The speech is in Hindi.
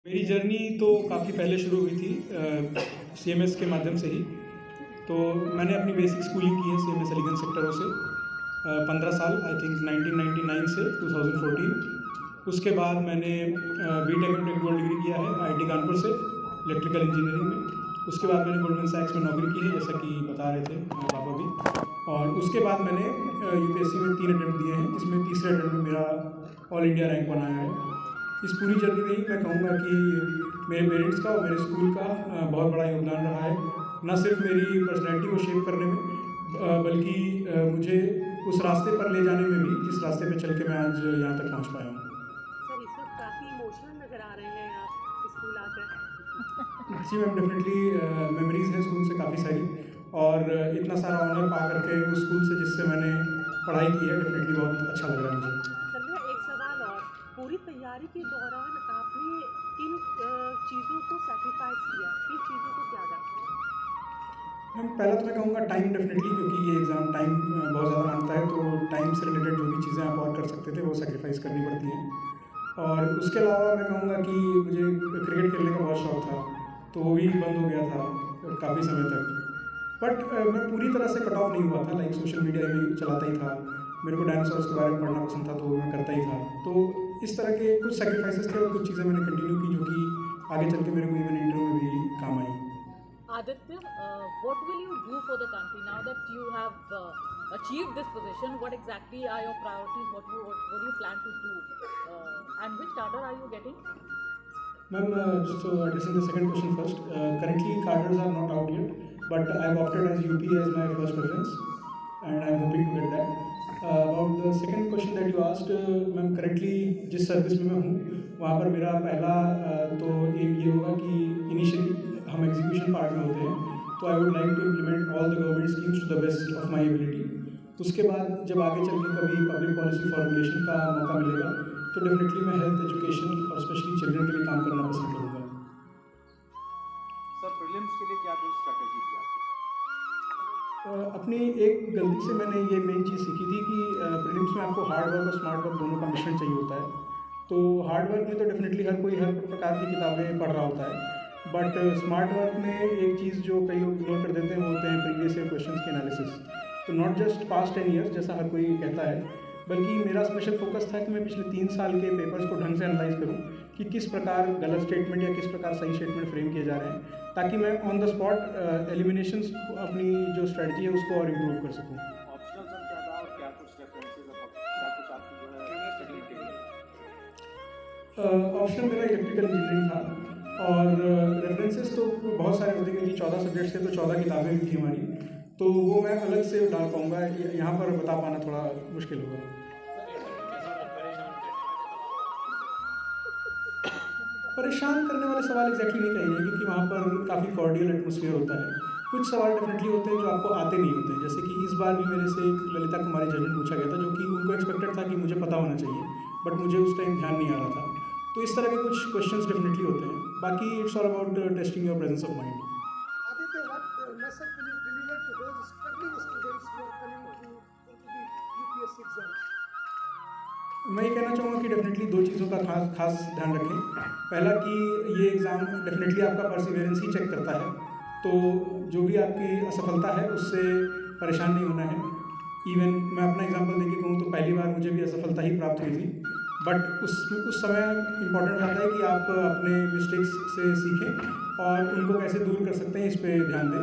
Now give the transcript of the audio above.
मेरी जर्नी तो काफ़ी पहले शुरू हुई थी सीएमएस के माध्यम से ही। तो मैंने अपनी बेसिक स्कूलिंग की है सीएमएस अलीगंज सेक्टरों से 15 साल आई थिंक 1999 से 2014। उसके बाद मैंने BTech and tech dual degree किया है आईआईटी कानपुर से इलेक्ट्रिकल इंजीनियरिंग में। उसके बाद मैंने गोल्डमैन सैक्स में नौकरी की है जैसा कि बता रहे थे पापा भी। और उसके बाद मैंने यूपीएससी में 3 अटैम्प्ट दिए हैं जिसमें तीसरे अटैम्प्ट में मेरा ऑल इंडिया रैंक बनाया है। इस पूरी जर्नी में ही मैं कहूँगा कि मेरे पेरेंट्स का और मेरे स्कूल का बहुत बड़ा योगदान रहा है, न सिर्फ मेरी पर्सनैलिटी को शेप करने में बल्कि मुझे उस रास्ते पर ले जाने में भी जिस रास्ते पे चल के मैं आज यहाँ तक पहुँच पाया हूँ। सर इस वक्त काफ़ी इमोशनल नज़र आ रहे हैं आप स्कूल आकर। जी मैम, डेफिनेटली मेमोरीज़ हैं स्कूल से काफ़ी सारी, और इतना सारा ऑनर पा करके उस स्कूल से जिससे मैंने पढ़ाई की है डेफिनेटली बहुत अच्छा लग रहा है मुझे। सर मेरा एक सवाल और, पूरी तैयारी के दौरान आपने किन चीज़ों को सैक्रिफाइस किया, किन चीज़ों को त्यागा? मैम पहला तो मैं कहूँगा टाइम डेफिनेटली, क्योंकि ये एग्ज़ाम टाइम बहुत ज़्यादा मांगता है, तो टाइम से रिलेटेड जो भी चीज़ें आप और कर सकते थे वो सेक्रीफाइस करनी पड़ती हैं। और उसके अलावा मैं कहूँगा कि मुझे क्रिकेट खेलने का बहुत शौक़ था, तो वो भी बंद हो गया था काफ़ी समय तक। बट मैं पूरी तरह से कट ऑफ नहीं हुआ था, लाइक सोशल मीडिया भी चलाता ही था, मेरे को डायनासोर्स के बारे में पढ़ना पसंद था तो वो मैं करता ही था। तो इस तरह के कुछ सेक्रीफाइसेस थे और कुछ चीज़ें मैंने कंटिन्यू की जो कि आगे चल के मेरे को इवन इंटरव्यू में भी काम आई। Aditya, what will you do for the country now that you have achieved this position? What exactly are your priorities? What do you plan to do? And which cadre are you getting? Ma'am, so addressing the second question first, currently cadres are not out yet, but I've opted as UP as my first preference, and I'm hoping to get that. About the second question that you asked, ma'am, currently जिस सर्विस में मैं हूँ वहाँ पर मेरा पहला तो एम ये होगा कि इनिशियली हम एग्जीक्यूशन पार्ट में होते हैं, तो I would like to implement all the government schemes to the best of my ability. उसके बाद जब आगे चल के कभी पब्लिक पॉलिसी फॉर्मुलेशन का मौका मिलेगा तो डेफिनेटली मैं हेल्थ एजुकेशन और स्पेशली चिल्ड्रन के लिए काम करना पसंद करूँगा। सर प्रीलिम्स के लिए क्या कोई स्ट्रैटेजी थी आपकी? अपनी एक गलती से मैंने ये मेन चीज़ सीखी थी कि प्रीलिम्स में आपको हार्ड वर्क और स्मार्ट वर्क दोनों का मिश्रण चाहिए होता है। तो हार्ड वर्क में तो डेफिनेटली हर कोई हर प्रकार की किताबें पढ़ रहा होता है, बट स्मार्ट वर्क में एक चीज़ जो कई लोग इग्नोर कर देते हैं वो होते हैं प्रीवियस ईयर क्वेश्चंस के एनालिसिस। तो नॉट जस्ट पास्ट 10 ईयर्स जैसा हर कोई कहता है, बल्कि मेरा स्पेशल फोकस था कि मैं पिछले 3 साल के पेपर्स को ढंग से एनालाइज करूं कि किस प्रकार गलत स्टेटमेंट या किस प्रकार सही स्टेटमेंट फ्रेम किए जा रहे हैं, ताकि मैं ऑन द स्पॉट एलिमिनेशंस अपनी जो स्ट्रेटजी है उसको और इम्प्रूव कर सकूँ। ऑप्शनल सर क्या था और क्या कुछ रेफरेंसेस क्या कुछ आपकी जो है स्टडी के लिए? ऑप्शन मेरा इलेक्ट्रिकल इंजीनियरिंग था, और रेफरेंसेस तो बहुत सारे होते हैं कि 14 सब्जेक्ट्स थे तो 14 किताबें भी थी हमारी, तो वो मैं अलग से डाल पाऊँगा, यहाँ पर बता पाना थोड़ा मुश्किल होगा। परेशान करने वाले सवाल एग्जैक्टली नहीं कहेंगे, क्योंकि वहाँ पर काफ़ी कॉर्डियल एटमोसफियर होता है। कुछ सवाल डेफिनेटली होते हैं जो आपको आते नहीं होते, जैसे कि इस बार भी मेरे से एक ललिता कुमारी जजमेंट पूछा गया था जो कि उनको एक्सपेक्टेड था कि मुझे पता होना चाहिए, बट मुझे उस टाइम ध्यान नहीं आ रहा था। तो इस तरह के कुछ क्वेश्चंस डेफिनेटली होते हैं, बाकी it's all about testing your presence of mind. Aditya, what message will you deliver to those struggling students who are coming into the UPSC exams? मैं ये कहना चाहूँगा कि डेफिनेटली 2 चीज़ों का खास ध्यान रखें। पहला कि ये एग्ज़ाम डेफिनेटली आपका परसिवियरेंस ही चेक करता है, तो जो भी आपकी असफलता है उससे परेशान नहीं होना है। इवन मैं अपना एग्जांपल देके कहूँ तो पहली बार मुझे भी असफलता ही प्राप्त हुई थी, बट उस समय इम्पॉर्टेंट रहता है कि आप अपने मिस्टेक्स से सीखें और उनको कैसे दूर कर सकते हैं इस पर ध्यान दें।